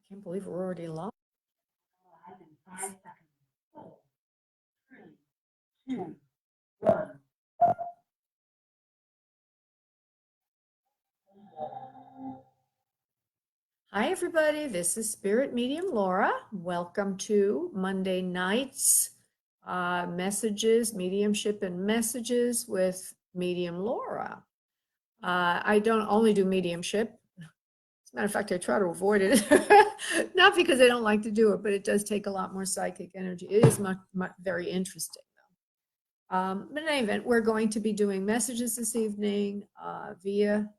Can't believe we're already live. Hi, everybody. This is Spirit Medium Laura. Welcome to Monday nights messages, mediumship and messages with Medium Laura. I don't only do mediumship. As a matter of fact, I try to avoid it. Not because I don't like to do it, but it does take a lot more psychic energy. It is very interesting, though. But in any event, we're going to be doing messages this evening via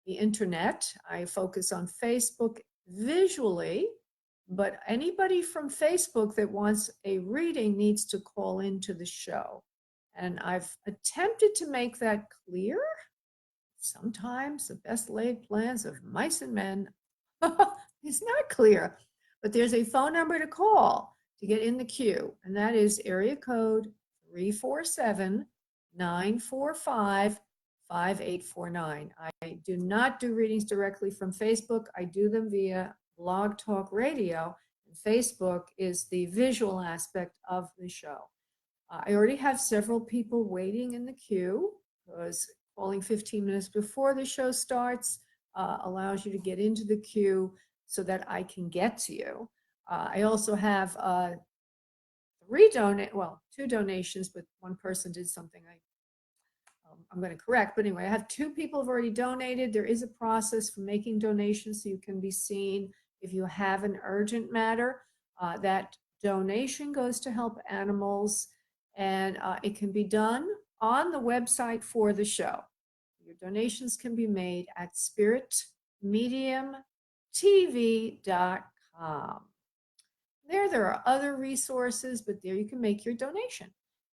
the internet. I focus on Facebook visually, but anybody from Facebook that wants a reading needs to call into the show. And I've attempted to make that clear. Sometimes the best laid plans of mice and men is not clear, but there's a phone number to call to get in the queue, and that is area code 347-945-5849. I do not do readings directly from Facebook. I do them via Blog Talk Radio, and Facebook is the visual aspect of the show. I already have several people waiting in the queue because calling 15 minutes before the show starts allows you to get into the queue so that I can get to you. I also have two donations, but one person did something I'm going to correct. But anyway, I have two people who've already donated. There is a process for making donations so you can be seen if you have an urgent matter. That donation goes to help animals, and it can be done on the website for the show. Your donations can be made at spiritmediumtv.com. There are other resources, but there you can make your donation.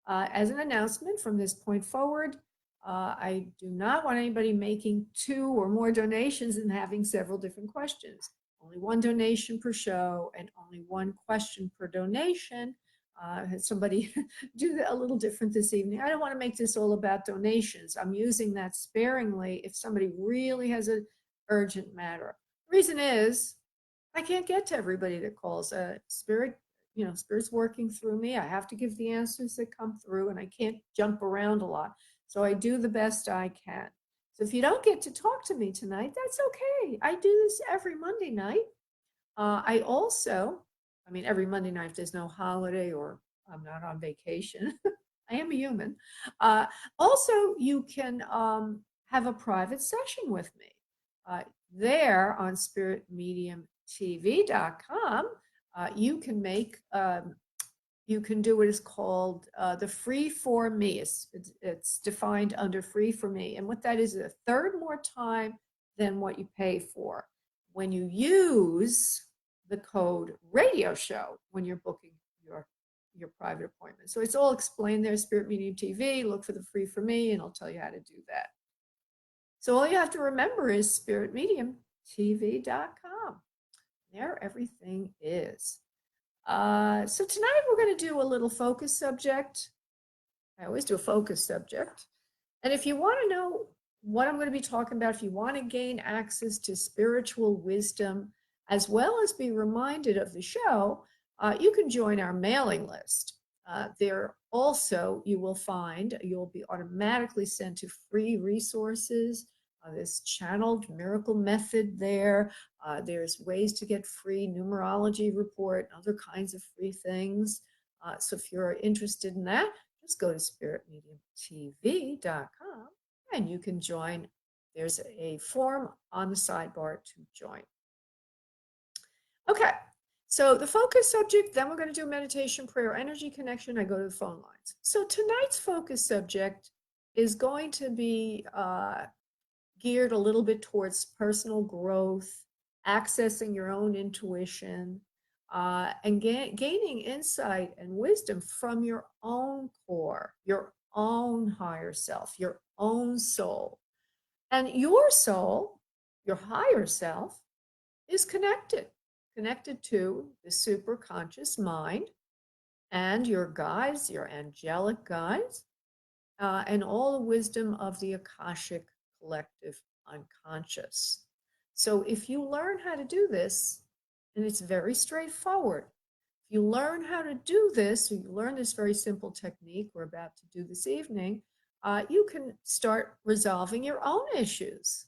As an announcement from this point forward, I do not want anybody making two or more donations and having several different questions. Only one donation per show and only one question per donation. Had somebody do that a little different this evening. I don't want to make this all about donations. I'm using that sparingly if somebody really has an urgent matter. The reason is I can't get to everybody that calls. Spirit's working through me. I have to give the answers that come through, and I can't jump around a lot. So I do the best I can. So if you don't get to talk to me tonight, that's okay. I do this every Monday night. Every Monday night, if there's no holiday or I'm not on vacation, I am a human. Also, you can have a private session with me. There on spiritmediumtv.com, you can do what is called the free for me. It's defined under free for me. And what that is a third more time than what you pay for when you use the code radio show when you're booking your private appointment. So it's all explained there, Spirit Medium TV. Look for the free for me, and I'll tell you how to do that. So all you have to remember is spiritmediumtv.com. There everything is. So tonight we're going to do a little focus subject. I always do a focus subject. And if you want to know what I'm going to be talking about, if you want to gain access to spiritual wisdom, as well as be reminded of the show, you can join our mailing list. There also, you'll be automatically sent to free resources. There's channeled miracle method there. There's ways to get free numerology report and other kinds of free things. So if you're interested in that, just go to spiritmediumtv.com and you can join. There's a form on the sidebar to join. Okay, so the focus subject, then we're going to do meditation, prayer, energy connection. I go to the phone lines. So tonight's focus subject is going to be geared a little bit towards personal growth, accessing your own intuition, and gaining insight and wisdom from your own core, your own higher self, your own soul. And your soul, your higher self, is connected to the superconscious mind and your guides, your angelic guides, and all the wisdom of the Akashic collective unconscious. So if you learn how to do this, And it's very straightforward. If you learn how to do this, or you learn this very simple technique we're about to do this evening, you can start resolving your own issues.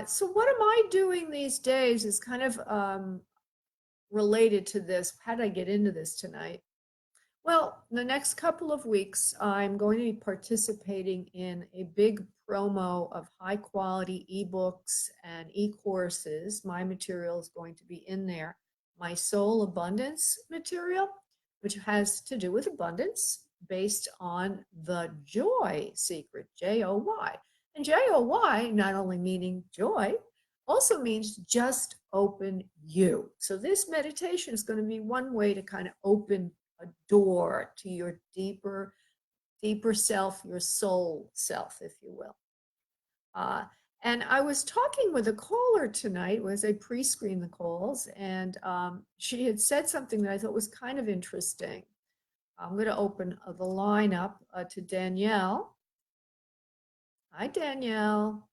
So what am I doing these days is kind of related to this. How did I get into this tonight? Well, the next couple of weeks, I'm going to be participating in a big promo of high quality ebooks and e-courses. My material is going to be in there. My soul abundance material, which has to do with abundance based on the joy secret, Joy. And Joy, not only meaning joy, also means just open you. So this meditation is going to be one way to kind of open a door to your deeper self, your soul self, if you will. And I was talking with a caller tonight as I pre-screened the calls, and she had said something that I thought was kind of interesting. I'm going to open the line up to Danielle. Hi, Danielle.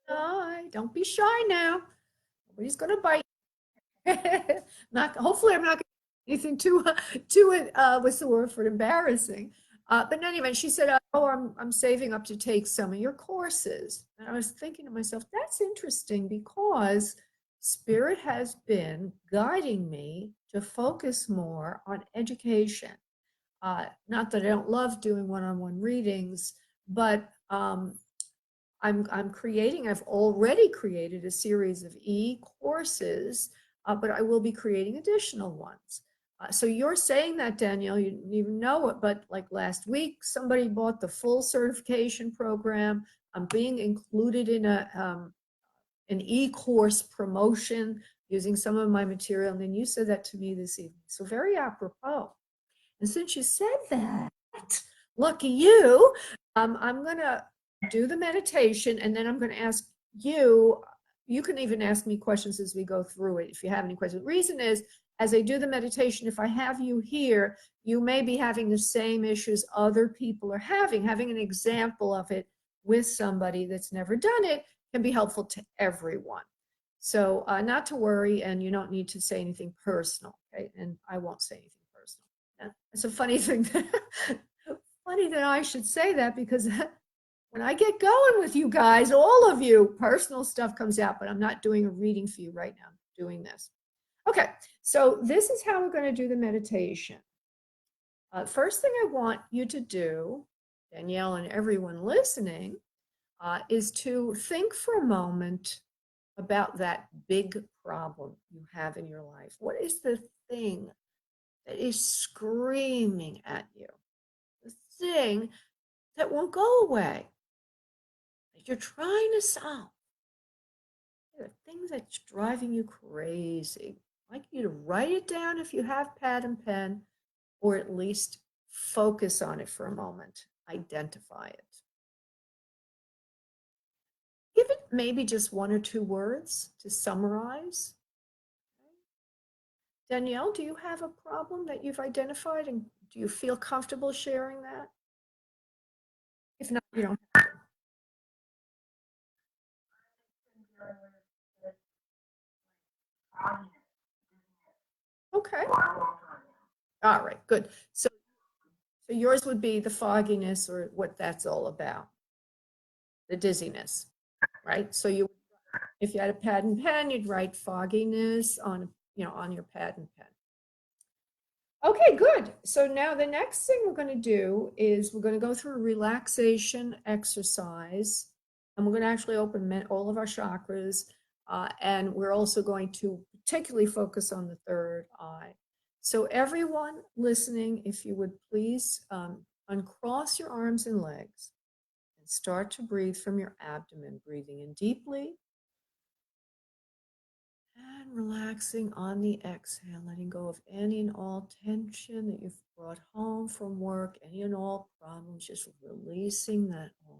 Hi, don't be shy now. Nobody's going to bite. Not, hopefully, I'm not going to anything too what's the word for it, embarrassing. But in any event, she said, "Oh, I'm saving up to take some of your courses." And I was thinking to myself, that's interesting because Spirit has been guiding me to focus more on education. Not that I don't love doing one-on-one readings, but I've already created a series of e-courses, but I will be creating additional ones. So you're saying that, Danielle, you didn't even know it, but like last week, somebody bought the full certification program. I'm being included in an e-course promotion using some of my material. And then you said that to me this evening. So very apropos. And since you said that, lucky you, I'm going to do the meditation, and then I'm going to ask you. You can even ask me questions as we go through it if you have any questions. The reason is, as I do the meditation, if I have you here, you may be having the same issues other people are having. Having an example of it with somebody that's never done it can be helpful to everyone. So not to worry, and you don't need to say anything personal, okay? And I won't say anything personal. It's a funny thing. Funny that I should say that, because when I get going with you guys, all of you, personal stuff comes out, but I'm not doing a reading for you right now. I'm doing this. Okay, so this is how we're going to do the meditation. First thing I want you to do, Danielle and everyone listening, is to think for a moment about that big problem you have in your life. What is the thing that is screaming at you? The thing that won't go away, that you're trying to solve. The thing that's driving you crazy. I'd like you to write it down if you have pad and pen, or at least focus on it for a moment. Identify it. Give it maybe just one or two words to summarize. Danielle, do you have a problem that you've identified, and do you feel comfortable sharing that? If not, you don't have to. Okay. All right, good. So yours would be the fogginess, or what that's all about, the dizziness, right? So if you had a pad and pen, you'd write fogginess on, on your pad and pen. Okay, good. So now the next thing we're going to do is we're going to go through a relaxation exercise, and we're going to actually open all of our chakras, and we're also going to particularly focus on the third eye. So everyone listening, if you would please uncross your arms and legs and start to breathe from your abdomen, breathing in deeply and relaxing on the exhale, letting go of any and all tension that you've brought home from work, any and all problems, just releasing that all.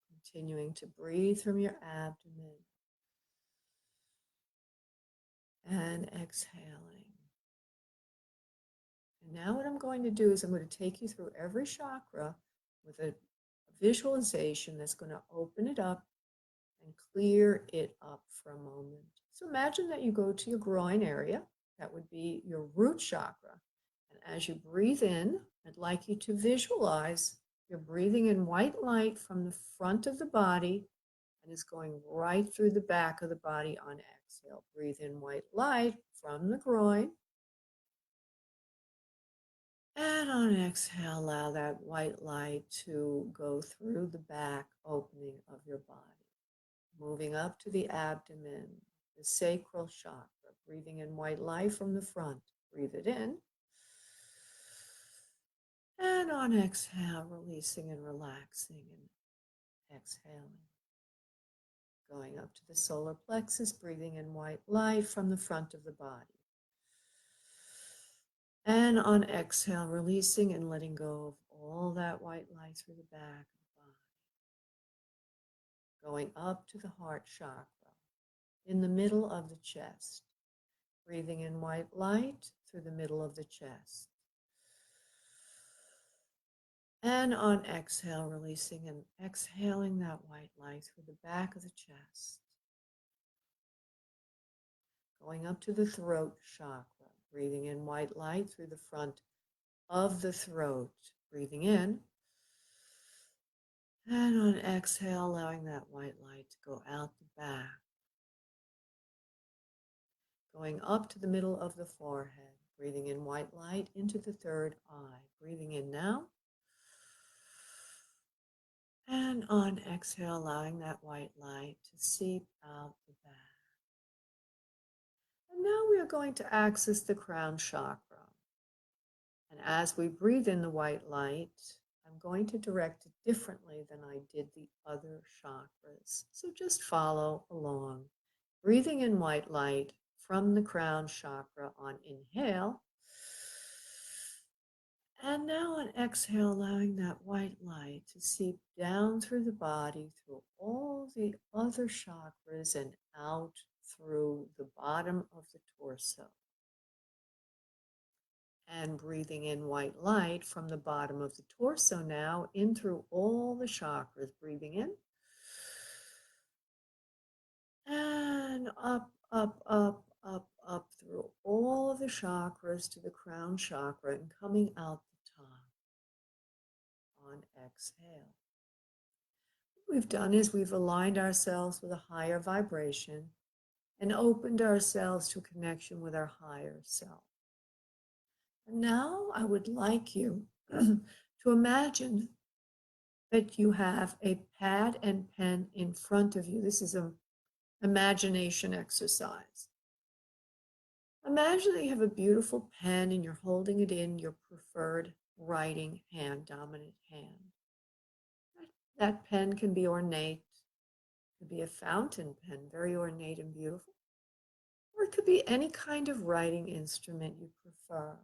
Continuing to breathe from your abdomen and exhaling. And now what I'm going to do is I'm going to take you through every chakra with a visualization that's going to open it up and clear it up for a moment. So imagine that you go to your groin area. That would be your root chakra. And as you breathe in, I'd like you to visualize you're breathing in white light from the front of the body and it's going right through the back of the body on exhale. Breathe in white light from the groin. And on exhale, allow that white light to go through the back opening of your body. Moving up to the abdomen, the sacral chakra. Breathing in white light from the front. Breathe it in. And on exhale, releasing and relaxing and exhaling. Going up to the solar plexus, breathing in white light from the front of the body. And on exhale, releasing and letting go of all that white light through the back of the body. Going up to the heart chakra, in the middle of the chest. Breathing in white light through the middle of the chest. And on exhale, releasing and exhaling that white light through the back of the chest. Going up to the throat chakra, breathing in white light through the front of the throat. Breathing in. And on exhale, allowing that white light to go out the back. Going up to the middle of the forehead, breathing in white light into the third eye. Breathing in now. And on exhale, allowing that white light to seep out the back. And now we are going to access the crown chakra. And as we breathe in the white light, I'm going to direct it differently than I did the other chakras. So just follow along. Breathing in white light from the crown chakra on inhale. And now on exhale, allowing that white light to seep down through the body, through all the other chakras and out through the bottom of the torso. And breathing in white light from the bottom of the torso now in through all the chakras. Breathing in. And up, up, up, up, up through all of the chakras to the crown chakra and coming out the top on exhale. What we've done is we've aligned ourselves with a higher vibration and opened ourselves to connection with our higher self. And now I would like you to imagine that you have a pad and pen in front of you. This is an imagination exercise. Imagine that you have a beautiful pen and you're holding it in your preferred writing hand, dominant hand. That pen can be ornate. It could be a fountain pen, very ornate and beautiful. Or it could be any kind of writing instrument you prefer.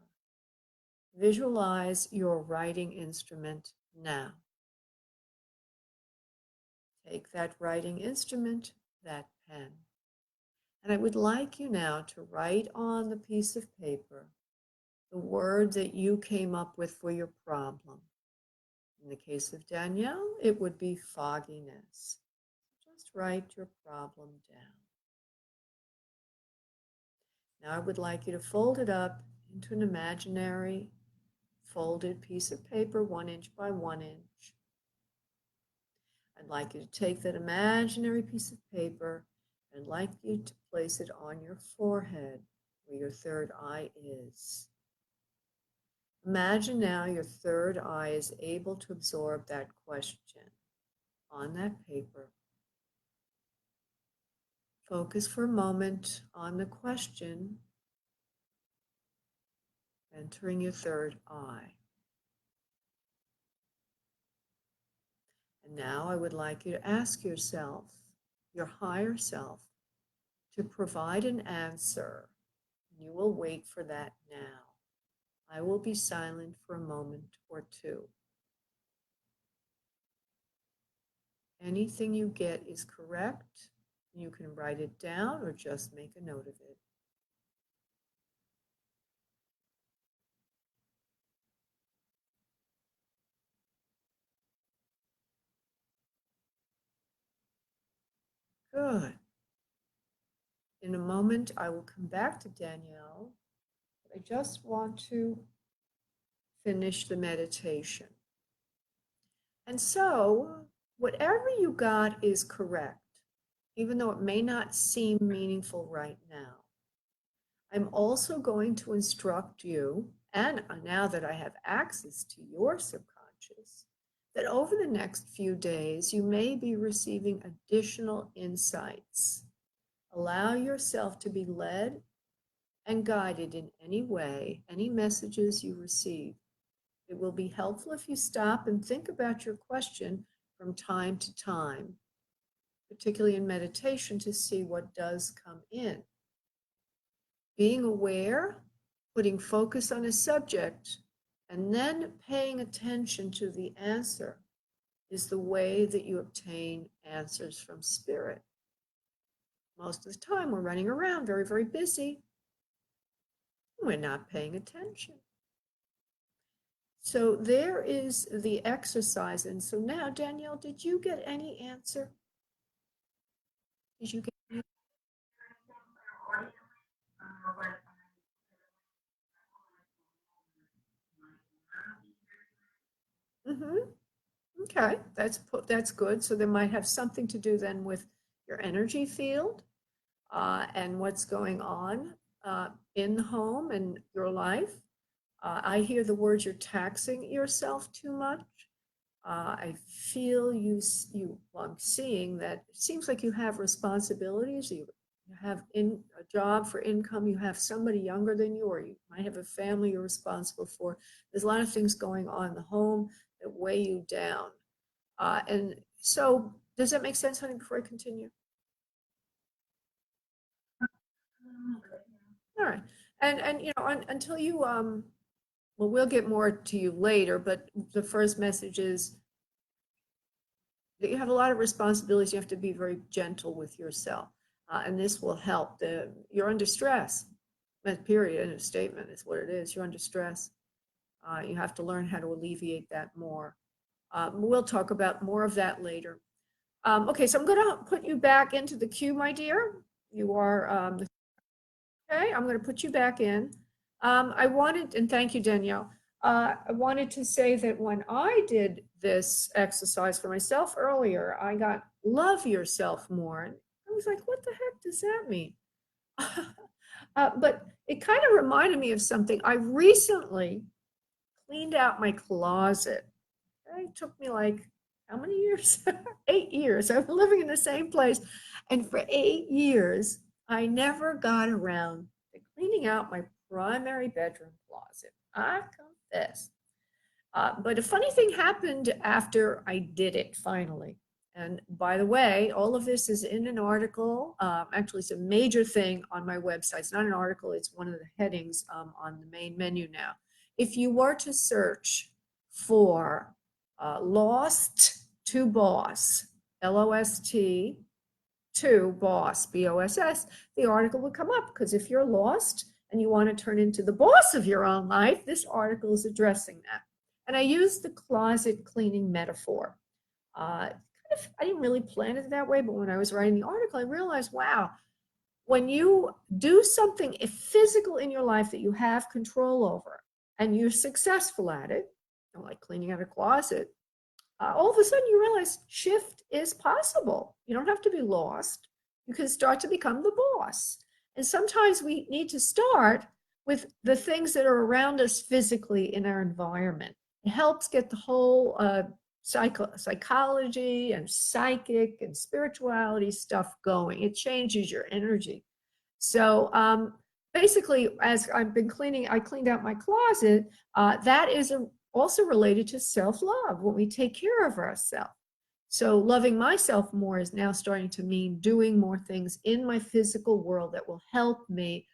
Visualize your writing instrument now. Take that writing instrument, that pen, and I would like you now to write on the piece of paper the word that you came up with for your problem. In the case of Danielle, it would be fogginess. Just write your problem down. Now I would like you to fold it up into an imaginary folded piece of paper, 1 inch by 1 inch. I'd like you to take that imaginary piece of paper and I'd like you to place it on your forehead where your third eye is. Imagine now your third eye is able to absorb that question on that paper. Focus for a moment on the question, entering your third eye. And now I would like you to ask yourself, your higher self, to provide an answer. You will wait for that now. I will be silent for a moment or two. Anything you get is correct. You can write it down or just make a note of it. Good. In a moment, I will come back to Danielle. I just want to finish the meditation. And so, whatever you got is correct, even though it may not seem meaningful right now. I'm also going to instruct you, and now that I have access to your subconscious, that over the next few days, you may be receiving additional insights. Allow yourself to be led and guided in any way, any messages you receive. It will be helpful if you stop and think about your question from time to time, particularly in meditation, to see what does come in. Being aware, putting focus on a subject, and then paying attention to the answer is the way that you obtain answers from spirit. Most of the time, we're running around very, very busy. We're not paying attention. So there is the exercise. And so now, Danielle, did you get any answer? Did you get any? Mm-hmm. Okay, that's good. So they might have something to do then with your energy field and what's going on in the home and your life. I hear the words you're taxing yourself too much. I feel well, I'm seeing that it seems like you have responsibilities. You have a job for income. You have somebody younger than you, or you might have a family you're responsible for. There's a lot of things going on in the home that weigh you down. And so, does that make sense, honey, before I continue? All right. And until you, well, we'll get more to you later, but the first message is that you have a lot of responsibilities. You have to be very gentle with yourself. And this will help. You're under stress. That period, end of statement is what it is. You're under stress. You have to learn how to alleviate that more. We'll talk about more of that later. Okay, so I'm going to put you back into the queue, my dear. You are, okay, I'm going to put you back in. I wanted, and thank you, Danielle. I wanted to say that when I did this exercise for myself earlier, I got love yourself more. And I was like, what the heck does that mean? But it kind of reminded me of something. I recently cleaned out my closet. It took me like, how many years? 8 years. I've been living in the same place. And for 8 years, I never got around to cleaning out my primary bedroom closet. I confess. But a funny thing happened after I did it finally. And by the way, all of this is in an article. Actually, it's a major thing on my website. It's not an article, it's one of the headings on the main menu now. If you were to search for Lost to Boss, L-O-S-T, to Boss, B-O-S-S, the article would come up, because if you're lost and you want to turn into the boss of your own life, this article is addressing that. And I used the closet cleaning metaphor. I didn't really plan it that way, but when I was writing the article, I realized, wow, when you do something physical in your life that you have control over and you're successful at it, like cleaning out a closet, all of a sudden you realize shift is possible. You don't have to be lost. You can start to become the boss. And sometimes we need to start with the things that are around us physically in our environment. It helps get the whole psychology and psychic and spirituality stuff going. It changes your energy. So basically, as I've been cleaning, I cleaned out my closet. That is also related to self-love, when we take care of ourselves. So loving myself more is now starting to mean doing more things in my physical world that will help me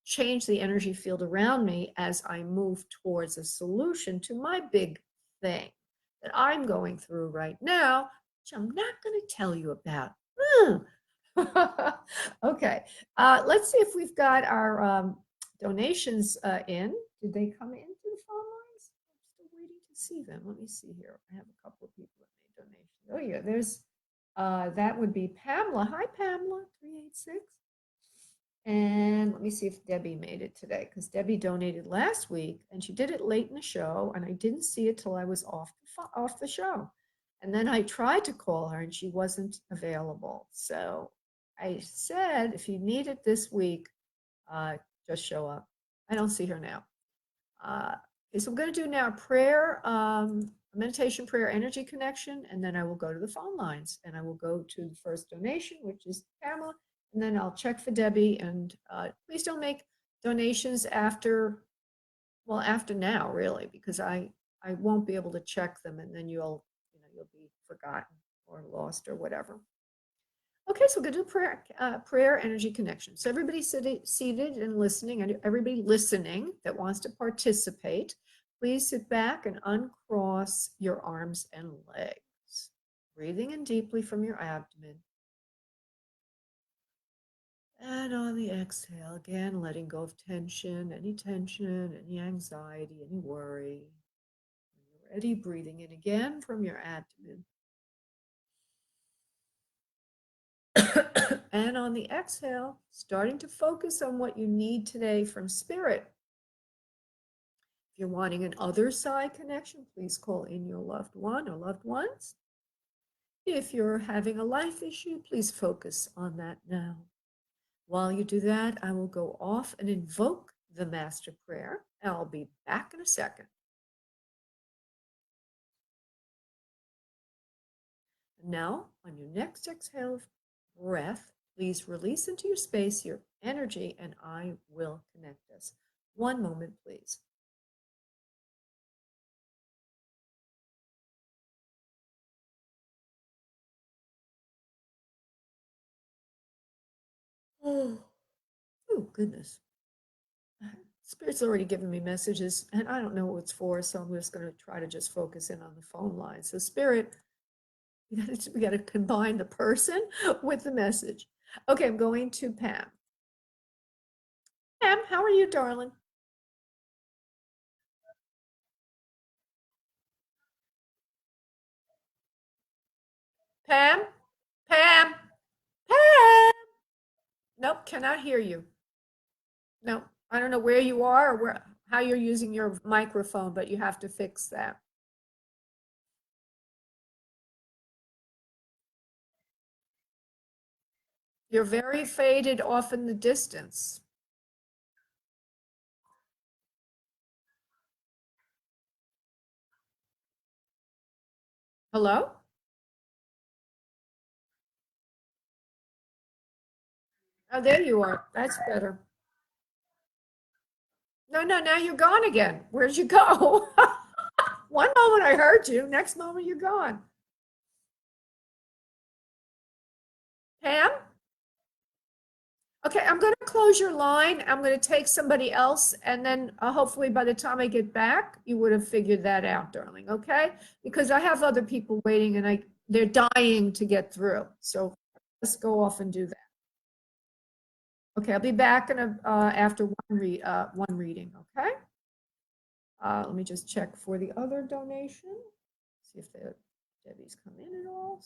change the energy field around me as I move towards a solution to my big thing that I'm going through right now, which I'm not going to tell you about. Okay, let's see if we've got our donations in. Did they come into the phone lines? I'm still waiting to see them. Let me see here. I have a couple of people that made donations. Oh yeah, there's That would be Pamela. Hi, Pamela, 386. And let me see if Debbie made it today, because Debbie donated last week and she did it late in the show, and I didn't see it till I was off the show. And then I tried to call her and she wasn't available. So I said, if you need it this week, just show up. I don't see her now. Okay, so I'm going to do now a prayer, meditation prayer, energy connection, and then I will go to the phone lines and I will go to the first donation, which is Pamela, and then I'll check for Debbie. And please don't make donations after now, really, because I won't be able to check them, and then you'll be forgotten or lost or whatever. Okay, so we're going to do prayer energy connection. So everybody seated and listening, and everybody listening that wants to participate, please sit back and uncross your arms and legs, breathing in deeply from your abdomen. And on the exhale, again, letting go of tension, any anxiety, any worry. When you're ready, breathing in again from your abdomen. And on the exhale, starting to focus on what you need today from spirit. If you're wanting an other side connection, please call in your loved one or loved ones. If you're having a life issue, please focus on that now. While you do that, I will go off and invoke the master prayer, and I'll be back in a second. Now, on your next exhale breath, please release into your space your energy, and I will connect us. One moment, please. Oh, goodness. Spirit's already given me messages, and I don't know what it's for, so I'm just going to try to just focus in on the phone line. So, Spirit, we got to combine the person with the message. Okay, I'm going to Pam. Pam, how are you, darling? Pam? Pam? Pam? Nope, cannot hear you. No, I don't know where you are or how you're using your microphone, but you have to fix that. You're very faded off in the distance. Hello? Oh, there you are. That's better. No, now you're gone again. Where'd you go? One moment I heard you, next moment you're gone. Pam? Okay, I'm going to close your line. I'm going to take somebody else, and then hopefully by the time I get back, you would have figured that out, darling. Okay? Because I have other people waiting, and they're dying to get through. So let's go off and do that. Okay, I'll be back after one reading. Okay. Let me just check for the other donation. See if Debbie's come in at all.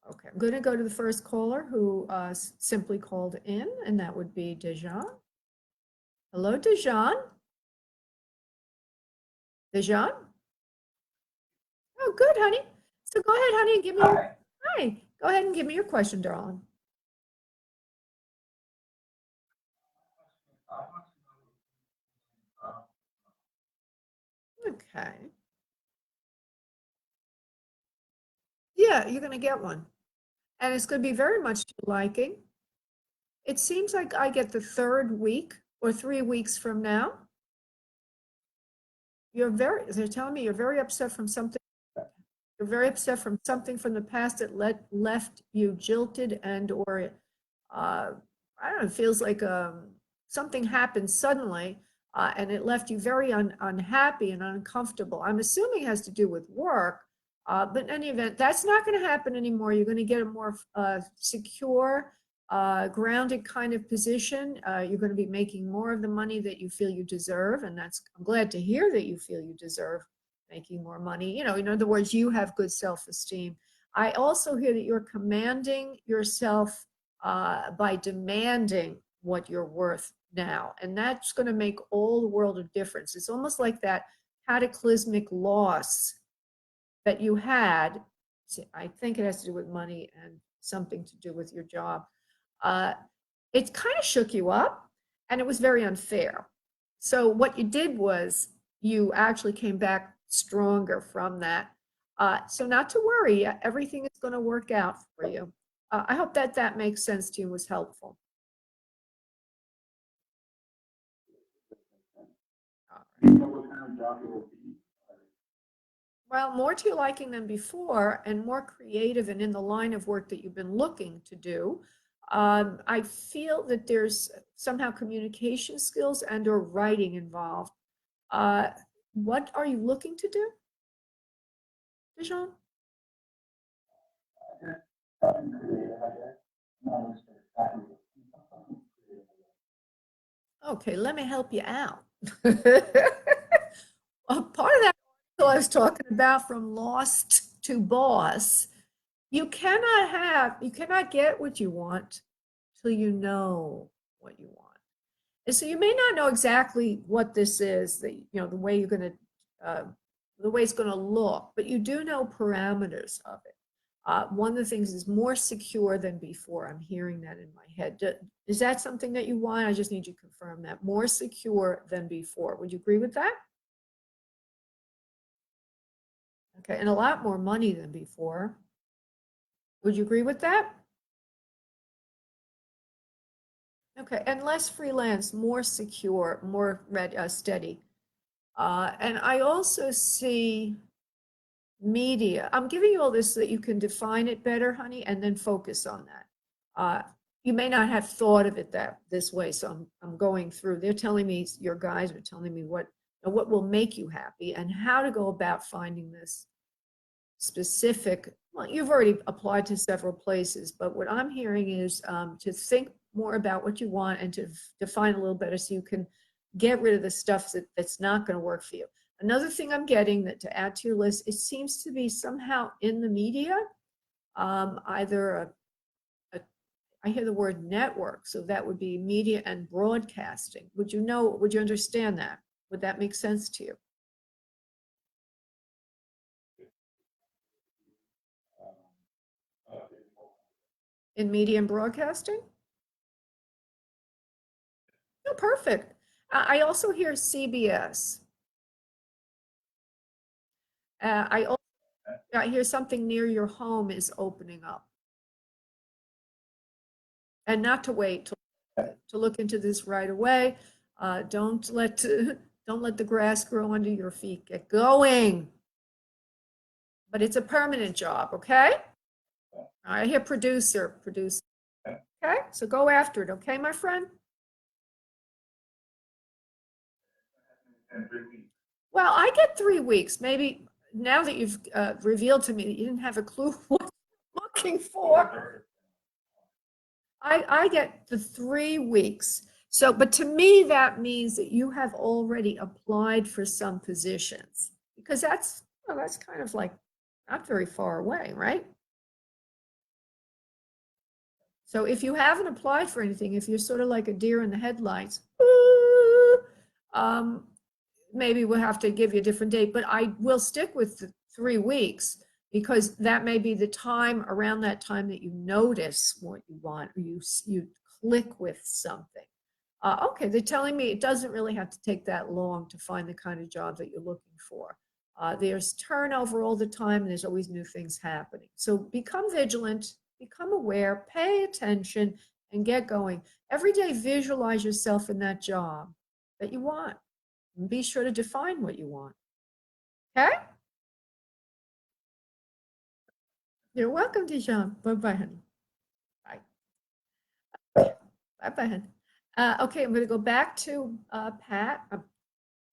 Okay, I'm going to go to the first caller who simply called in, and that would be Dejan. Hello, Dejan. Dejan? Oh, good, honey. So go ahead, honey, and give me hi. Go ahead and give me your question, darling. Okay. Yeah, you're going to get one. And it's going to be very much to your liking. It seems like I get the third week or 3 weeks from now. They're telling me you're very upset from something. You're very upset from something from the past that left you jilted or I don't know, it feels like something happened suddenly and it left you very unhappy and uncomfortable. I'm assuming it has to do with work, but in any event, that's not going to happen anymore. You're going to get a more secure, grounded kind of position. You're going to be making more of the money that you feel you deserve, and I'm glad to hear that you feel you deserve making more money. In other words, you have good self-esteem. I also hear that you're commanding yourself by demanding what you're worth now. And that's going to make all the world of difference. It's almost like that cataclysmic loss that you had. I think it has to do with money and something to do with your job. It kind of shook you up, and it was very unfair. So what you did was you actually came back stronger from that. So not to worry, everything is going to work out for you. I hope that that makes sense to you, was helpful. Well, more to your liking than before, and more creative and in the line of work that you've been looking to do. I feel that there's somehow communication skills and or writing involved. What are you looking to do, Dijon? Okay, let me help you out. Part of that article I was talking about, from lost to boss, you cannot get what you want till you know what you want. And so you may not know exactly what this is, the way you're going to, the way it's going to look, but you do know parameters of it. One of the things is more secure than before. I'm hearing that in my head. Is that something that you want? I just need you to confirm that. More secure than before. Would you agree with that? Okay, and a lot more money than before. Would you agree with that? Okay, and less freelance, more secure, more steady. And I also see media. I'm giving you all this so that you can define it better, honey, and then focus on that. You may not have thought of it this way, so I'm going through. They're telling me, your guys are telling me what will make you happy and how to go about finding this specific. Well, you've already applied to several places, but what I'm hearing is to think more about what you want and to define a little better so you can get rid of the stuff that's not going to work for you. Another thing I'm getting, that to add to your list, it seems to be somehow in the media, either I hear the word network, so that would be media and broadcasting. Would you understand that? Would that make sense to you? In media and broadcasting? Oh, perfect. I also hear CBS. I hear something near your home is opening up. And not to wait to look into this right away. Don't let the grass grow under your feet. Get going. But it's a permanent job, okay? I hear producer. Okay, so go after it, okay, my friend? Well, I get 3 weeks. Maybe now that you've revealed to me that you didn't have a clue what you're looking for, I get the 3 weeks. So, but to me, that means that you have already applied for some positions, because that's kind of like not very far away, right? So if you haven't applied for anything, if you're sort of like a deer in the headlights, um, maybe we'll have to give you a different date, but I will stick with the 3 weeks, because that may be the time, around that time, that you notice what you want, or you click with something. Okay, they're telling me it doesn't really have to take that long to find the kind of job that you're looking for. There's turnover all the time, and there's always new things happening. So become vigilant, become aware, pay attention, and get going. Every day, visualize yourself in that job that you want. And be sure to define what you want. Okay? You're welcome, Dijon. Bye-bye, honey. Bye. Bye-bye, honey. Okay, I'm going to go back to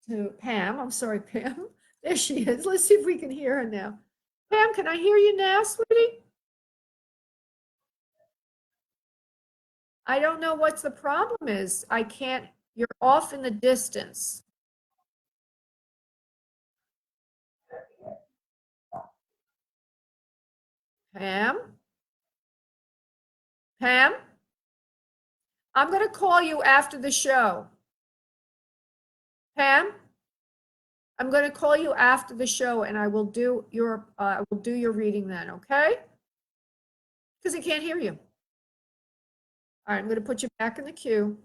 to Pam. I'm sorry, Pam. There she is. Let's see if we can hear her now. Pam, can I hear you now, sweetie? I don't know what the problem is. I can't, you're off in the distance. Pam? Pam? I'm going to call you after the show. Pam? I'm going to call you after the show and I will do your reading then, okay? Because I can't hear you. All right, I'm going to put you back in the queue.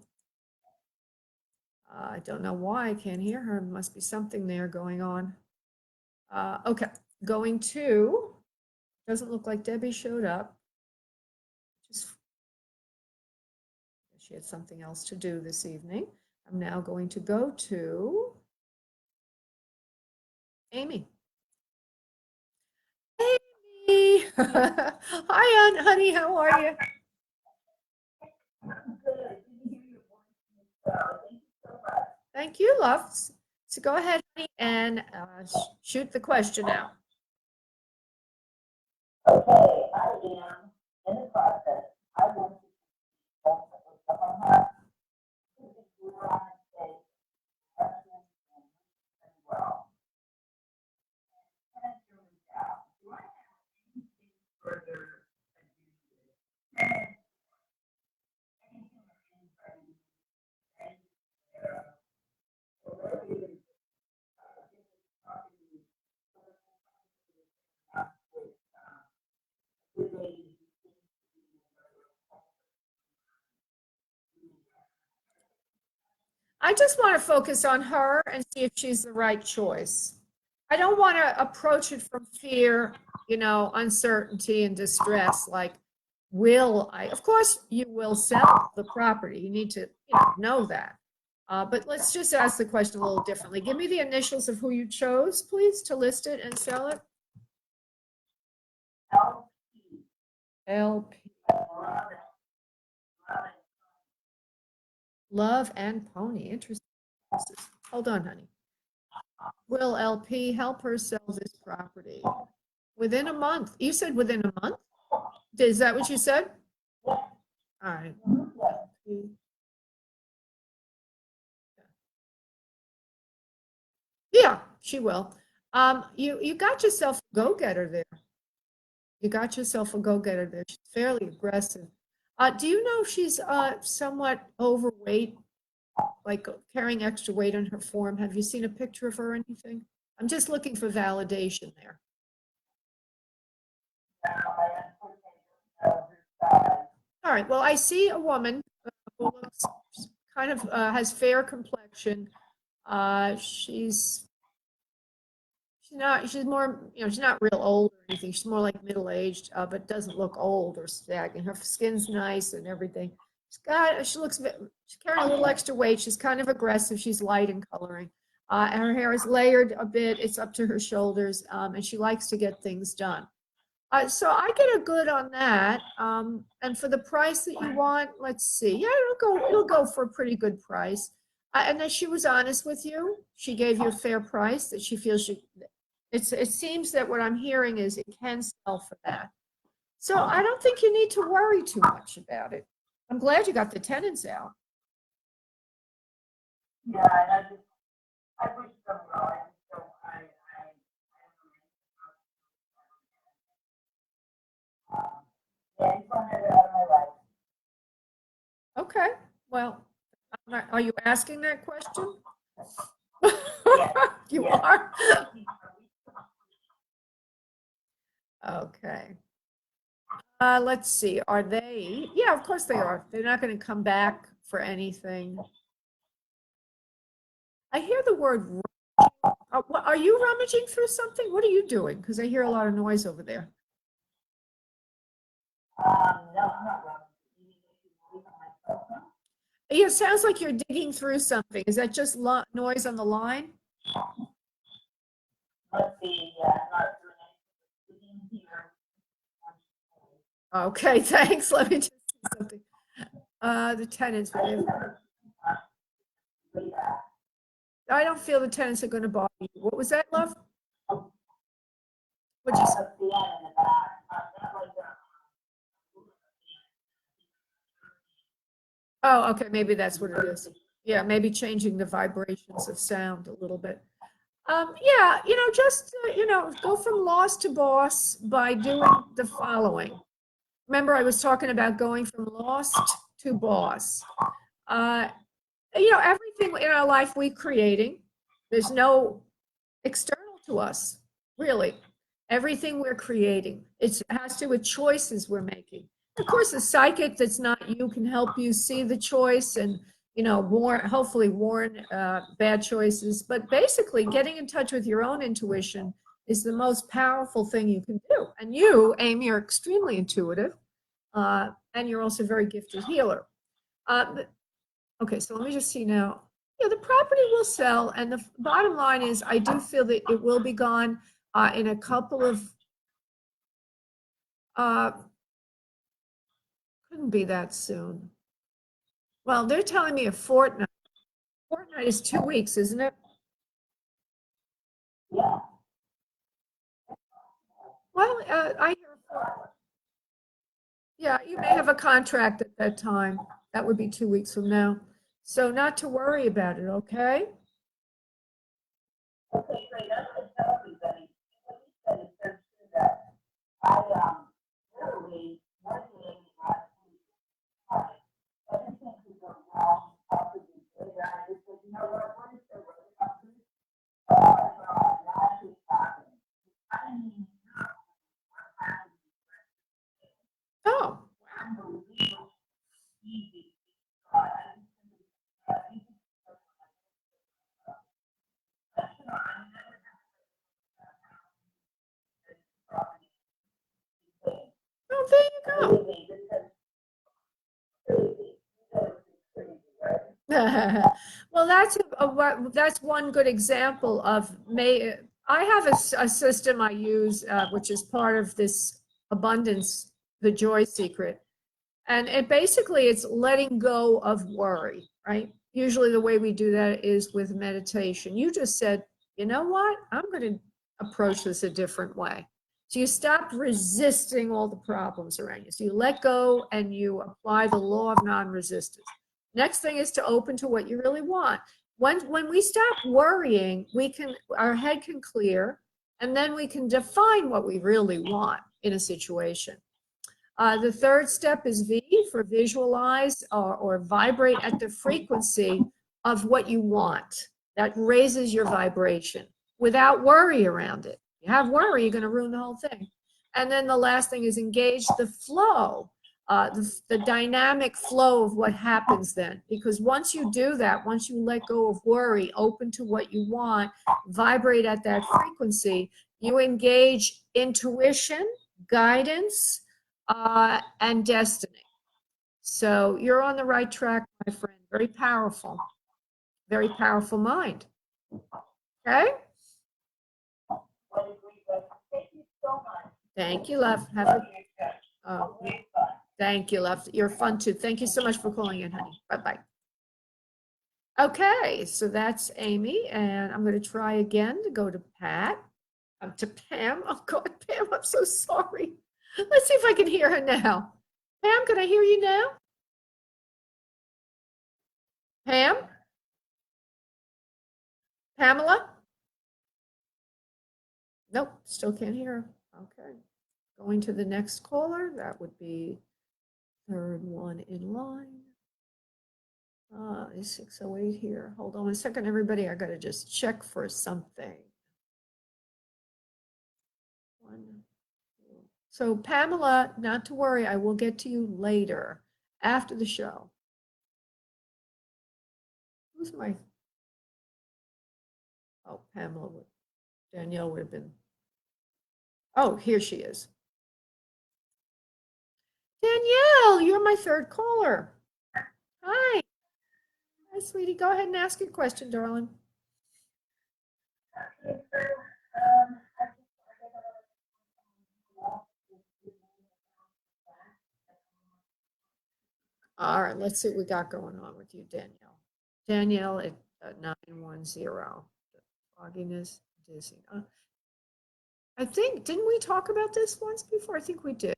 I don't know why I can't hear her. Must be something there going on. Okay, going to, doesn't look like Debbie showed up. She had something else to do this evening. I'm now going to go to Amy. Amy! Hi, honey, how are you? Thank you, love. So go ahead and shoot the question out. Okay, I am in the process. I want to well. I just want to focus on her and see if she's the right choice. I don't want to approach it from fear, uncertainty and distress. Like, will I? Of course, you will sell the property. You need to know that. But let's just ask the question a little differently. Give me the initials of who you chose, please, to list it and sell it. LP. Love and Pony. Interesting. Hold on, honey. Will LP help her sell this property within a month? You said within a month? Is that what you said? All right. Yeah, she will. You got yourself a go-getter there. You got yourself a go-getter there. She's fairly aggressive. Do you know if she's somewhat overweight, like carrying extra weight on her form? Have you seen a picture of her or anything? I'm just looking for validation there. All right. Well, I see a woman who looks kind of has fair complexion. She's not. She's more. She's not real old or anything. She's more like middle aged, but doesn't look old or stagnant. Her skin's nice and everything. She's carrying a little extra weight. She's kind of aggressive. She's light in coloring. And her hair is layered a bit. It's up to her shoulders, and she likes to get things done. So I get a good on that. And for the price that you want, let's see. Yeah, it'll go for a pretty good price. And then she was honest with you. She gave you a fair price that she feels it seems that what I'm hearing is it can sell for that. So I don't think you need to worry too much about it. I'm glad you got the tenants out. Yeah, and I wish them well. So yeah, he's going to get out of my life. Okay. Well, are you asking that question? You are? Okay. Let's see. Are they? Yeah, of course they are. They're not going to come back for anything. I hear the word. Are you rummaging through something? What are you doing? Because I hear a lot of noise over there. No, I'm not rummaging. Yeah, it sounds like you're digging through something. Is that just noise on the line? Let's see. Yeah, I'm not doing anything here. Okay, thanks. Let me just see something. The tenants. I don't feel the tenants are going to bother you. What was that, love? What'd you say? Oh, okay. Maybe that's what it is. Yeah, maybe changing the vibrations of sound a little bit. Yeah, just, go from loss to boss by doing the following. Remember, I was talking about going from lost to boss. Uh, everything in our life we creating. There's no external to us, really. Everything we're creating. It has to do with choices we're making. Of course, a psychic that's not you can help you see the choice and, hopefully warn bad choices. But basically, getting in touch with your own intuition is the most powerful thing you can do. And you, Amy, are extremely intuitive, and you're also a very gifted healer. Okay, so let me just see now. Yeah, the property will sell, and the bottom line is I do feel that it will be gone in a couple of, uh, couldn't be that soon. Well, they're telling me a fortnight. Fortnight is 2 weeks, isn't it? Yeah. Well, I hear, yeah, you may have a contract at that time. That would be 2 weeks from now. So not to worry about it, okay? Okay, great. I'm going to tell everybody. What you said is so true that I literally one day last week, everything could go wrong, possibly good. And I just said, you know what is so right about this? Oh my God, last week happened. I didn't even know what happened. Oh, Unbelievable, easy. God, I just think it's oh, there you go. crazy. This is crazy, right? Well, that's one good example of may. I have a system I use, which is part of this abundance, the joy secret, and it basically it's letting go of worry, right? Usually the way we do that is with meditation. You just said, you know what? I'm going to approach this a different way. So you stop resisting all the problems around you. So you let go and you apply the law of non-resistance. Next thing is to open to what you really want. When we stop worrying, our head can clear, and then we can define what we really want in a situation. The third step is V for visualize or vibrate at the frequency of what you want. That raises your vibration without worry around it. You have worry, you're going to ruin the whole thing. And then the last thing is engage the flow, the dynamic flow of what happens then. Because once you do that, once you let go of worry, open to what you want, vibrate at that frequency, you engage intuition, guidance, and destiny. So you're on the right track, my friend. Very powerful mind. Okay. Thank you so much. Thank you, love. Oh, thank you, love. You're fun too. Thank you so much for calling in, honey. Bye bye. Okay, so that's Amy, and I'm going to try again to go to Pat. To Pam. Oh God, Pam, I'm so sorry. Let's see if I can hear her now. Pam, can I hear you now? Pam? Pamela? Nope, still can't hear. Okay. Going to the next caller. That would be third one in line. 608 here. Hold on a second, everybody. I got to just check for something. So Pamela, not to worry, I will get to you later after the show. Who's my? Oh, Pamela. Danielle would have been. Oh, here she is. Danielle, you're my third caller. Hi. Hi, sweetie. Go ahead and ask your question, darling. All right, let's see what we got going on with you, Danielle. Danielle at 910. Fogginess, dizzy. I think, didn't we talk about this once before? I think we did.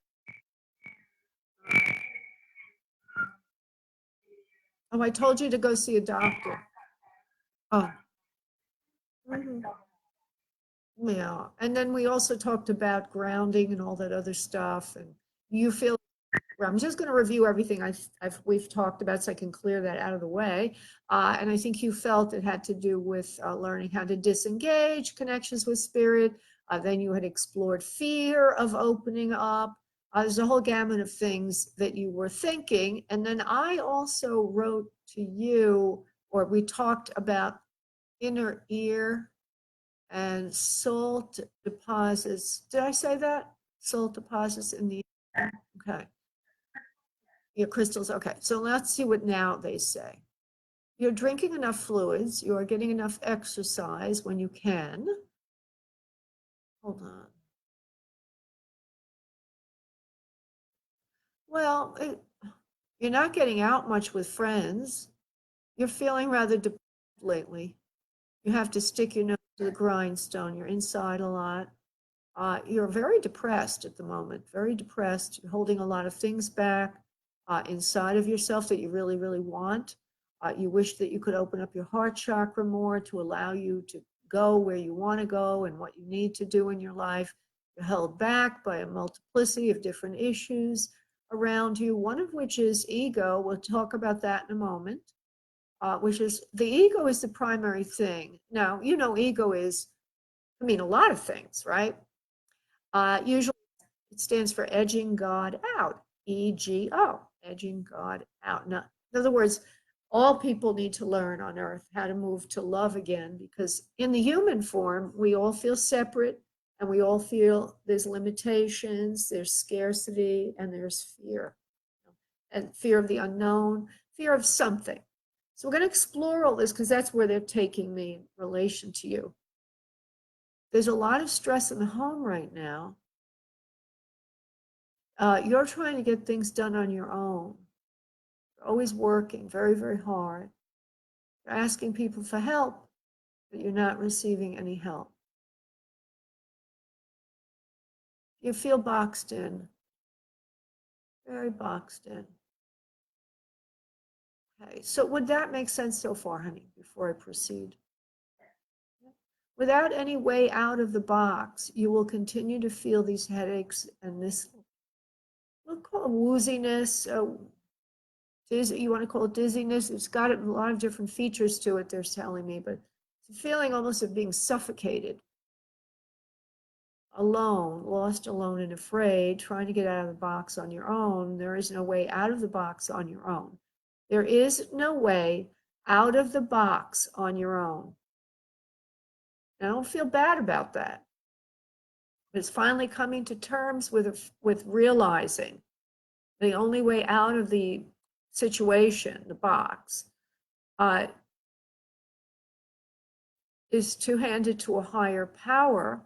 Oh, I told you to go see a doctor. Oh. Mhm. Yeah. And then we also talked about grounding and all that other stuff. And you feel, I'm just going to review everything we've talked about so I can clear that out of the way. And I think you felt it had to do with learning how to disengage connections with spirit. Then you had explored fear of opening up. There's a whole gamut of things that you were thinking. And then I also wrote to you, or we talked about inner ear and salt deposits. Did I say that? Salt deposits in the ear? Okay. Your crystals. Okay. So let's see what now they say. You're drinking enough fluids. You are getting enough exercise when you can. Hold on. Well, you're not getting out much with friends. You're feeling rather depressed lately. You have to stick your nose to the grindstone. You're inside a lot. You're very depressed at the moment, very depressed. You're holding a lot of things back inside of yourself that you really, really want. You wish that you could open up your heart chakra more to allow you to go where you want to go and what you need to do in your life. You're held back by a multiplicity of different issues around you, one of which is ego. We'll talk about that in a moment, which is the ego is the primary thing. Now, ego is, a lot of things, right? Usually it stands for edging God out, EGO, edging God out. Now, in other words, all people need to learn on earth how to move to love again, because in the human form, we all feel separate and we all feel there's limitations, there's scarcity, and there's fear. And fear of the unknown, fear of something. So we're going to explore all this because that's where they're taking me in relation to you. There's a lot of stress in the home right now. You're trying to get things done on your own. You're always working very, very hard. You're asking people for help, but you're not receiving any help. You feel boxed in, very boxed in. Okay, so would that make sense so far, honey, before I proceed? Without any way out of the box, you will continue to feel these headaches and this, we'll call it wooziness, you want to call it dizziness. It's got a lot of different features to it, they're telling me, but it's a feeling almost of being suffocated, alone, lost, alone, and afraid, trying to get out of the box on your own. There is no way out of the box on your own. There is no way out of the box on your own. I don't feel bad about that. It's finally coming to terms with realizing the only way out of the situation, the box, is to hand it to a higher power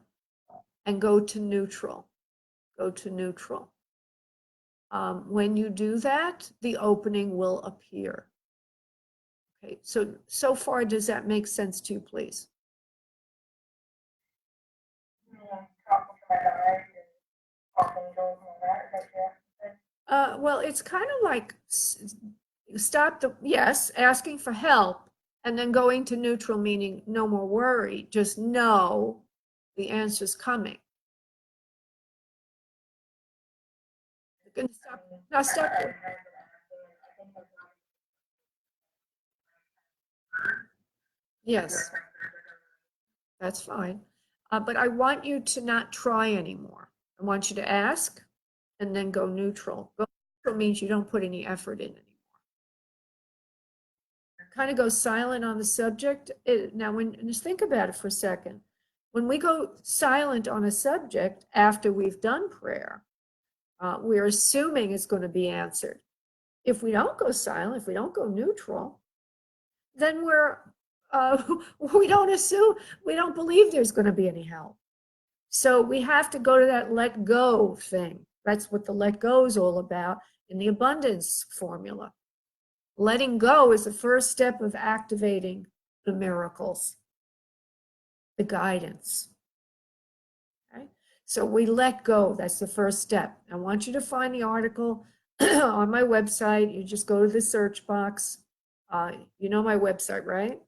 and go to neutral. Go to neutral. When you do that, the opening will appear. Okay, so far, does that make sense to you, please? Well, it's kind of like asking for help and then going to neutral, meaning no more worry, just know the answer's coming. Now stop. Yes, that's fine. But I want you to not try anymore. I want you to ask and then go neutral. Go neutral means you don't put any effort in anymore. Kind of go silent on the subject. Now, just think about it for a second. When we go silent on a subject after we've done prayer, we're assuming it's going to be answered. If we don't go silent, if we don't go neutral, then we don't assume, we don't believe there's going to be any help. So we have to go to that let go thing. That's what the let go is all about in the abundance formula. Letting go is the first step of activating the miracles, the guidance. Okay? So we let go. That's the first step. I want you to find the article on my website. You just go to the search box. You know my website, right?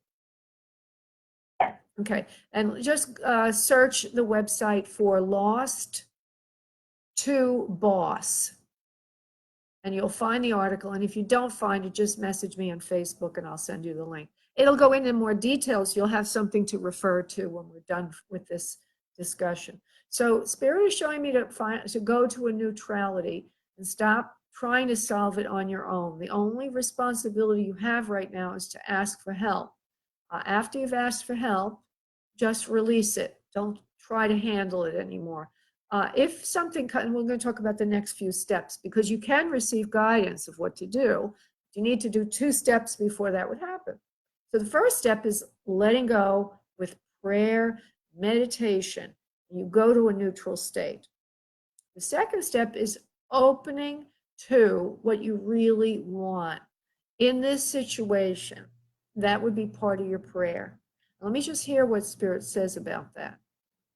Okay, and just search the website for Lost to Boss, and you'll find the article. And if you don't find it, just message me on Facebook and I'll send you the link. It'll go into more details. You'll have something to refer to when we're done with this discussion. So Spirit is showing me to go to a neutrality and stop trying to solve it on your own. The only responsibility you have right now is to ask for help. After you've asked for help, just release it. Don't try to handle it anymore. If something, and we're going to talk about the next few steps, because you can receive guidance of what to do. You need to do 2 steps before that would happen. So the first step is letting go with prayer, meditation. You go to a neutral state. The second step is opening to what you really want in this situation. That would be part of your prayer. Let me just hear what Spirit says about that.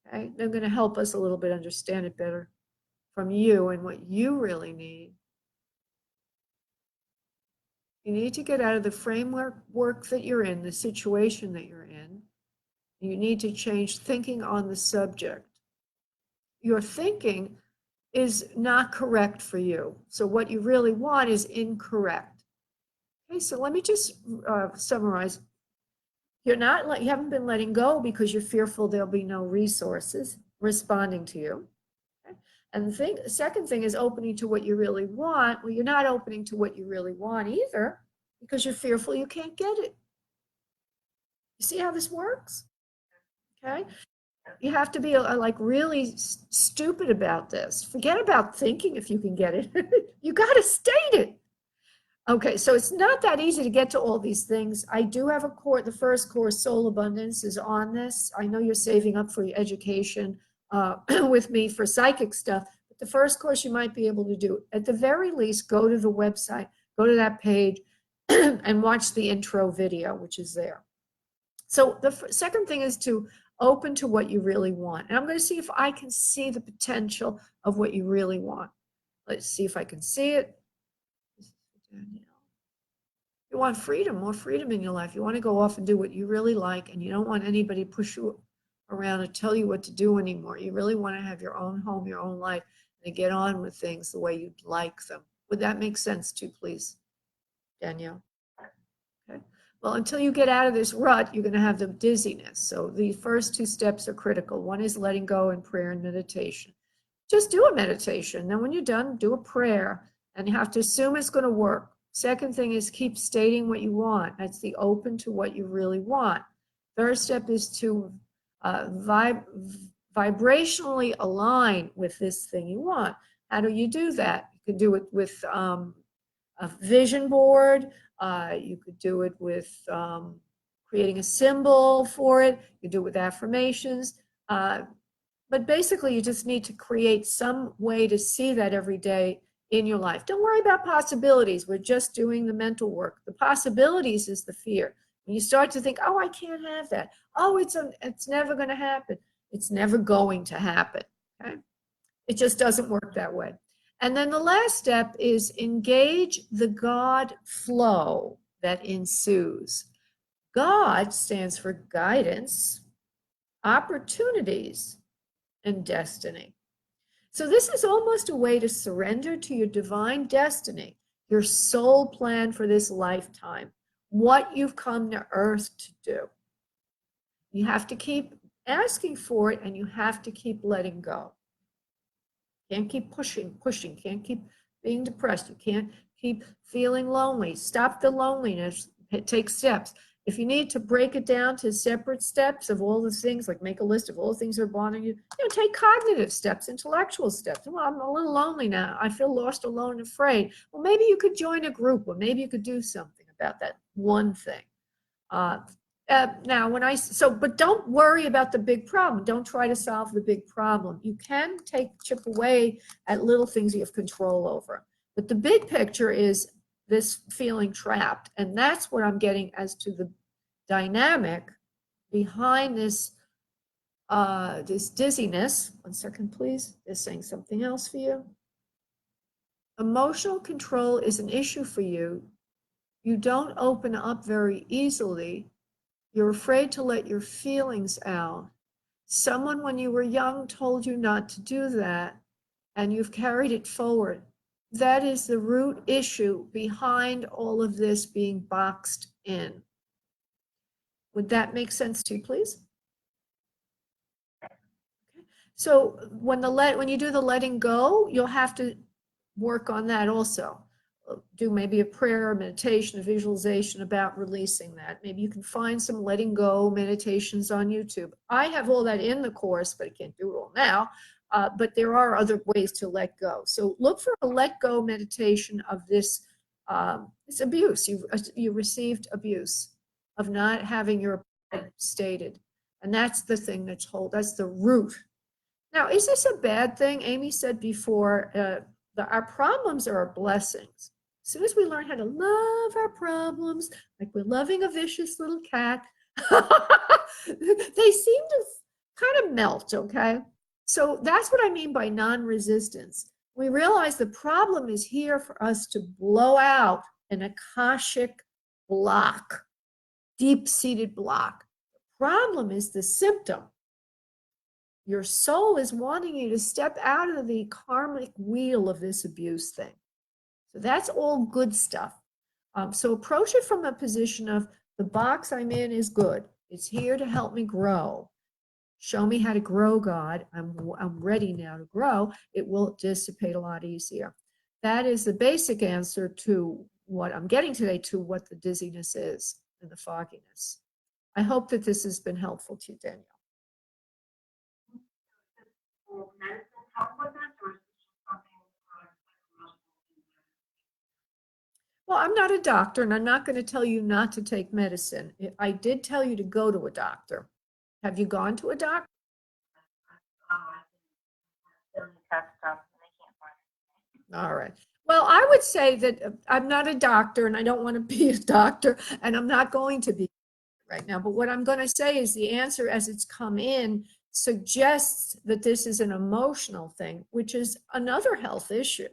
Okay, they're going to help us a little bit understand it better from you and what you really need. You need to get out of the framework that you're in, the situation that you're in. You need to change thinking on the subject. Your thinking is not correct for you. So what you really want is incorrect. Okay, so let me just summarize. You haven't been letting go because you're fearful there'll be no resources responding to you. Okay? And the second thing is opening to what you really want. Well, you're not opening to what you really want either because you're fearful you can't get it. You see how this works? Okay. You have to be like really stupid about this. Forget about thinking if you can get it. You got to state it. Okay, so it's not that easy to get to all these things. I do have a course, the first course, Soul Abundance, is on this. I know you're saving up for your education with me for psychic stuff, but the first course you might be able to do. At the very least, go to the website, go to that page, and watch the intro video, which is there. So the second thing is to open to what you really want. And I'm going to see if I can see the potential of what you really want. Let's see if I can see it. You want freedom, more freedom in your life. You want to go off and do what you really like, and you don't want anybody to push you around and tell you what to do anymore. You really want to have your own home, your own life, and get on with things the way you'd like them. Would that make sense too, please, Danielle? Okay. Well, until you get out of this rut, you're going to have the dizziness. So the first 2 steps are critical. One is letting go in prayer and meditation. Just do a meditation. Then when you're done, do a prayer, and you have to assume it's going to work. Second thing is keep stating what you want. That's the open to what you really want. Third step is to vibrationally align with this thing you want. How do you do that? You could do it with a vision board. You could do it with creating a symbol for it. You could do it with affirmations. But basically, you just need to create some way to see that every day in your life. Don't worry about possibilities. We're just doing the mental work. The possibilities is the fear. When you start to think, oh, I can't have that. Oh, it's never going to happen. It's never going to happen. Okay? It just doesn't work that way. And then the last step is engage the God flow that ensues. God stands for guidance, opportunities, and destiny. So this is almost a way to surrender to your divine destiny, your soul plan for this lifetime, what you've come to earth to do. You have to keep asking for it, and you have to keep letting go. Can't keep pushing, can't keep being depressed. You can't keep feeling lonely. Stop the loneliness. Take steps. If you need to break it down to separate steps of all the things, like make a list of all the things that are bothering you, take cognitive steps, intellectual steps. Well, I'm a little lonely now. I feel lost, alone, and afraid. Well, maybe you could join a group, or maybe you could do something about that one thing. Now, but don't worry about the big problem. Don't try to solve the big problem. You can chip away at little things you have control over. But the big picture is this feeling trapped. And that's what I'm getting as to the dynamic behind this dizziness. 1 second, please. They're saying something else for you. Emotional control is an issue for you. You don't open up very easily You're afraid to let your feelings out. Someone, when you were young, told you not to do that, and you've carried it forward. That is the root issue behind all of this being boxed in. Would that make sense to you, please? So when you do the letting go, you'll have to work on that also. Do maybe a prayer, a meditation, a visualization about releasing that. Maybe you can find some letting go meditations on YouTube. I have all that in the course, but I can't do it all now. But there are other ways to let go. So look for a let go meditation of this. It's abuse. You received abuse of not having your stated, and that's the thing that's the root. Now, is this a bad thing? Amy said before, our problems are our blessings. As soon as we learn how to love our problems, like we're loving a vicious little cat, they seem to kind of melt, okay? So that's what I mean by non-resistance. We realize the problem is here for us to blow out an Akashic block, deep-seated block. The problem is the symptom. Your soul is wanting you to step out of the karmic wheel of this abuse thing. So that's all good stuff. So approach it from a position of the box I'm in is good. It's here to help me grow. Show me how to grow, God. I'm ready now to grow. It will dissipate a lot easier. That is the basic answer to what I'm getting today, to what the dizziness is and the fogginess. I hope that this has been helpful to you, Danielle. Medicine help with this, or is this just something Well, I'm not a doctor, and I'm not going to tell you not to take medicine. I did tell you to go to a doctor. Have you gone to a doctor? All right. Well, I would say that I'm not a doctor, and I don't want to be a doctor, and I'm not going to be right now. But what I'm going to say is the answer as it's come in suggests that this is an emotional thing, which is another health issue,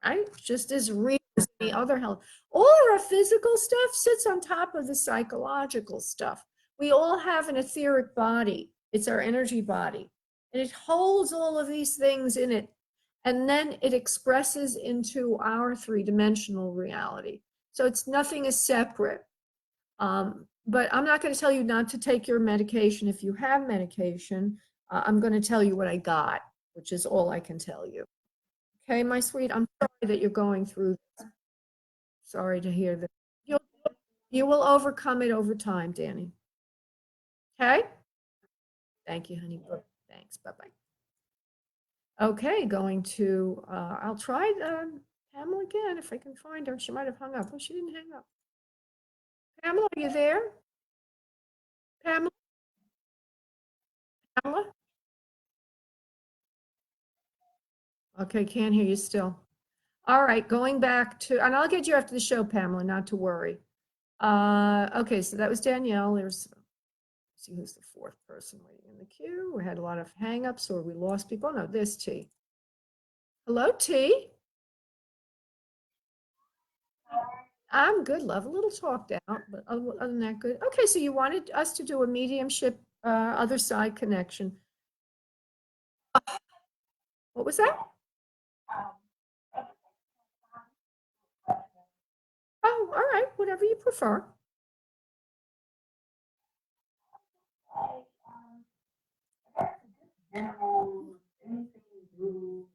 right? Just as real as any other health. All of our physical stuff sits on top of the psychological stuff. We all have an etheric body. It's our energy body. And it holds all of these things in it. And then it expresses into our three-dimensional reality. So it's nothing is separate. But I'm not going to tell you not to take your medication if you have medication. I'm going to tell you what I got, which is all I can tell you. Okay, my sweet, I'm sorry that you're going through this. Sorry to hear that. You will overcome it over time, Danny. Okay? Thank you, honey. Thanks. Bye-bye. Okay, going to, I'll try Pamela again if I can find her. She might have hung up. Oh, she didn't hang up. Pamela, are you there? Pamela? Pamela? Okay, can't hear you still. All right, going back to, and I'll get you after the show, Pamela, not to worry. Okay, so that was Danielle. There's, see who's the fourth person waiting in the queue. We had a lot of hangups or we lost people. No, there's T. Hello, T. I'm good, love. A little talked out, but other than that, good. Okay, so you wanted us to do a mediumship other side connection. What was that? Oh, all right, whatever you prefer. general, anything you do,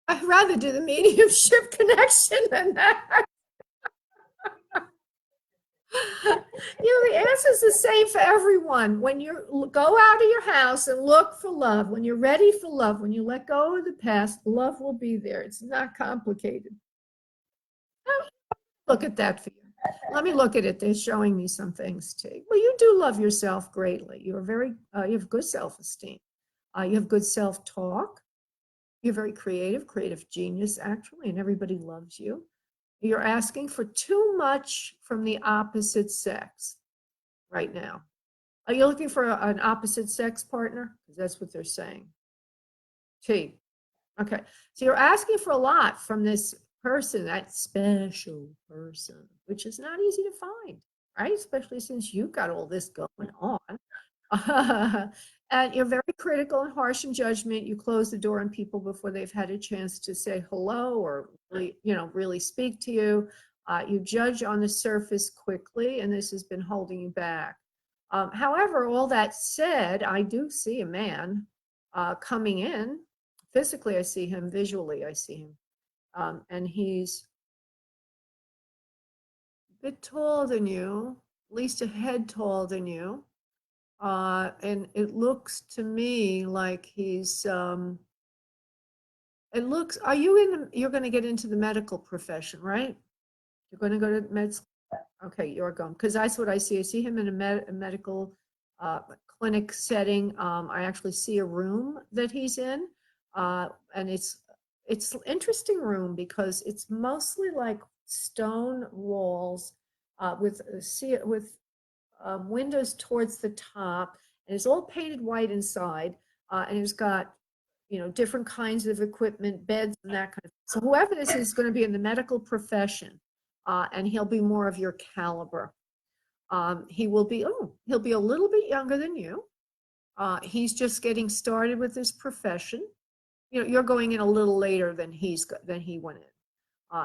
I'd rather do the mediumship connection than that. The answer's the same for everyone. When you go out of your house and look for love, when you're ready for love, when you let go of the past, love will be there. It's not complicated. Look at that for you. Let me look at it. They're showing me some things too. Well, you do love yourself greatly. You're very, you have good self-esteem. You have good self-talk. You're very creative genius, actually, and everybody loves you. You're asking for too much from the opposite sex right now. Are you looking for an opposite sex partner? Because that's what they're saying. T. Okay. So you're asking for a lot from this person, that special person, which is not easy to find, right? Especially since you've got all this going on. And you're very critical and harsh in judgment. You close the door on people before they've had a chance to say hello or really, really speak to you. You judge on the surface quickly, and this has been holding you back. However, all that said, I do see a man coming in. Physically, I see him. Visually, I see him. And he's a bit taller than you, at least a head taller than you. And it looks to me like it looks, are you you're going to get into the medical profession, right? You're going to go to med school? Okay, you're going, because that's what I see. I see him in a medical clinic setting. I actually see a room that he's in, and it's interesting room because it's mostly like stone walls with windows towards the top, and it's all painted white inside, and it's got different kinds of equipment, beds, and that kind of. So whoever this is going to be in the medical profession, and he'll be more of your caliber. He'll be a little bit younger than you. He's just getting started with his profession. You're going in a little later than he went in.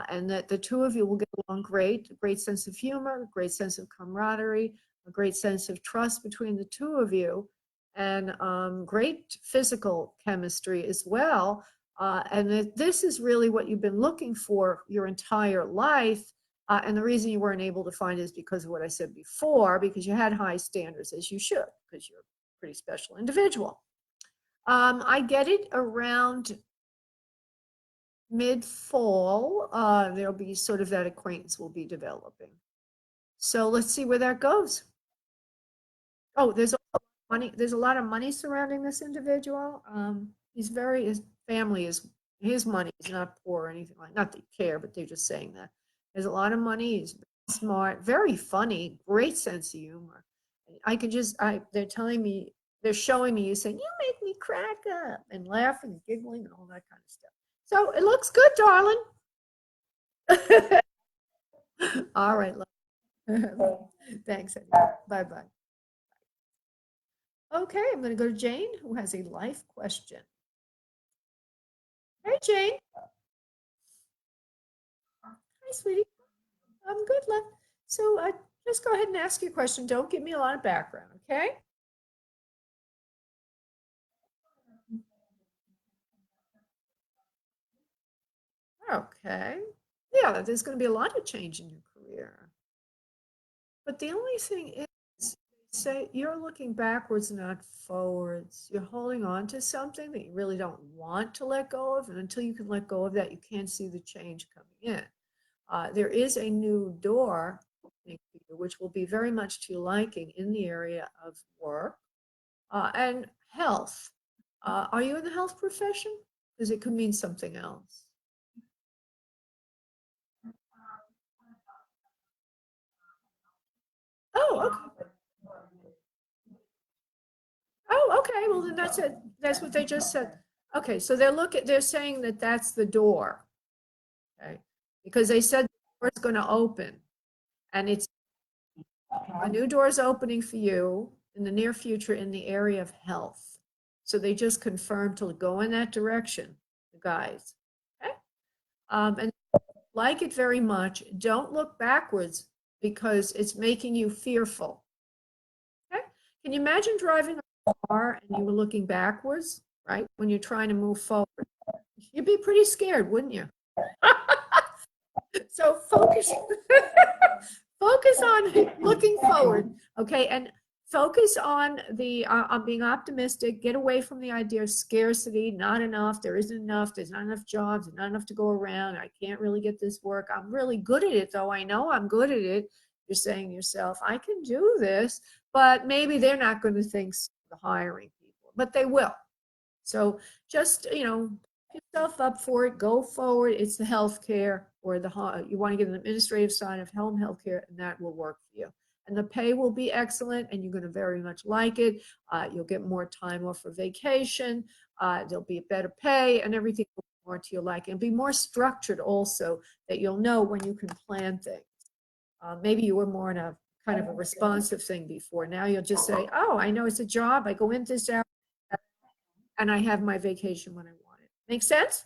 And that the two of you will get along great, a great sense of humor, a great sense of camaraderie, a great sense of trust between the two of you, and great physical chemistry as well. And that this is really what you've been looking for your entire life. And the reason you weren't able to find it is because of what I said before, because you had high standards, as you should, because you're a pretty special individual. I get it around mid-fall, there'll be sort of that acquaintance will be developing. So let's see where that goes. Oh, there's a lot of money surrounding this individual. His family his money is not poor or anything like, not that you care, but they're just saying that. There's a lot of money, he's smart, very funny, great sense of humor. They're telling me, they're showing me you saying, you make me crack up, and laughing and giggling and all that kind of stuff. So it looks good, darling. All right. Thanks. Bye bye. Okay, I'm going to go to Jane, who has a life question. Hey, Jane. Hi, sweetie. I'm good, love. So just go ahead and ask your question. Don't give me a lot of background, okay? Okay. Yeah, there's going to be a lot of change in your career. But the only thing is, say you're looking backwards, not forwards. You're holding on to something that you really don't want to let go of. And until you can let go of that, you can't see the change coming in. There is a new door, which will be very much to your liking in the area of work and health. Are you in the health profession? Because it could mean something else. Oh, okay. Oh, okay. Well, then that's it. That's what they just said. Okay, so they're saying that that's the door. Okay, because they said the door is going to open, and it's a new door is opening for you in the near future in the area of health. So they just confirmed to go in that direction, the guys. Okay, and like it very much. Don't look backwards because it's making you fearful. Okay, can you imagine driving a car and you were looking backwards, right? When you're trying to move forward, you'd be pretty scared, wouldn't you? So focus on looking forward, okay, and focus on the on being optimistic. Get away from the idea of scarcity, not enough, there isn't enough, there's not enough jobs, there's not enough to go around, I can't really get this work, I'm really good at it though, I know I'm good at it. You're saying to yourself, I can do this, but maybe they're not going to think so, the hiring people, but they will. So just, yourself up for it, go forward. It's the healthcare or you want to get an administrative side of home healthcare, and that will work for you. And the pay will be excellent, and you're going to very much like it. You'll get more time off for vacation. There'll be better pay and everything will be more to your liking. It'll be more structured also, that you'll know when you can plan things. Maybe you were more in a kind of a responsive thing before. Now you'll just say, oh, I know it's a job. I go in this hour and I have my vacation when I want it. Make sense?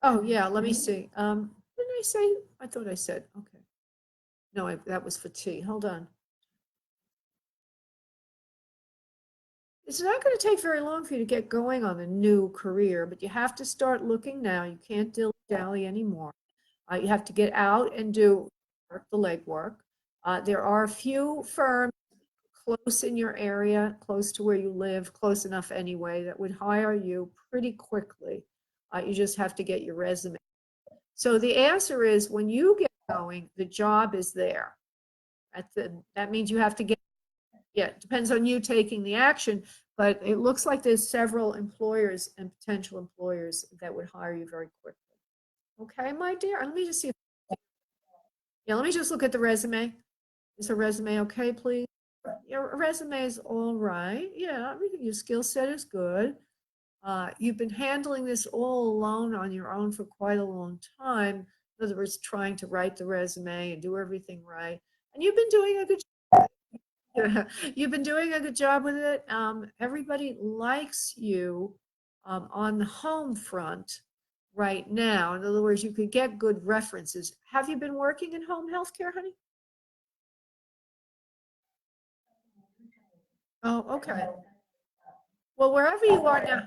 Oh, yeah, let me see. What did I say? I thought I said, okay. No, that was for T. Hold on. It's not going to take very long for you to get going on a new career, but you have to start looking now. You can't dilly-dally anymore. You have to get out and do the legwork. There are a few firms close in your area, close to where you live, close enough anyway, that would hire you pretty quickly. You just have to get your resume. So the answer is, when you get going, the job is there. That means you have to get, yeah, it depends on you taking the action, but it looks like there's several employers and potential employers that would hire you very quickly. Okay, my dear, let me just see. Yeah, let me just look at the resume. Is the resume okay, please? Your resume is all right. Yeah, your skill set is good. You've been handling this all alone on your own for quite a long time. In other words, trying to write the resume and do everything right. And you've been doing a good job. You've been doing a good job with it. Everybody likes you on the home front right now. In other words, you could get good references. Have you been working in home health care, honey? Oh, okay. Well, wherever you are now,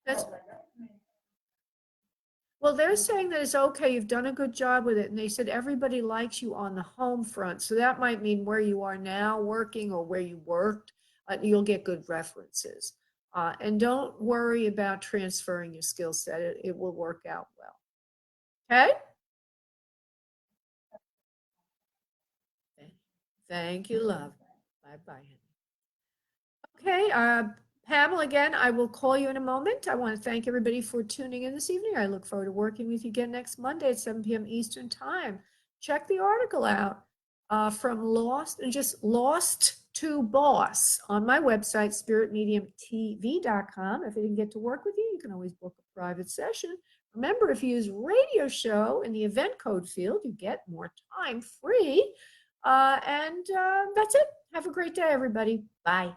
that's, well, they're saying that it's okay. You've done a good job with it. And they said everybody likes you on the home front. So that might mean where you are now working or where you worked, you'll get good references. And don't worry about transferring your skill set. It will work out well. Okay? Thank you, love. Bye-bye. Okay, Pamela, again, I will call you in a moment. I want to thank everybody for tuning in this evening. I look forward to working with you again next Monday at 7 p.m. Eastern Time. Check the article out from Lost and just Lost to Boss on my website, spiritmediumtv.com. If I didn't get to work with you, you can always book a private session. Remember, if you use radio show in the event code field, you get more time free. And that's it. Have a great day, everybody. Bye.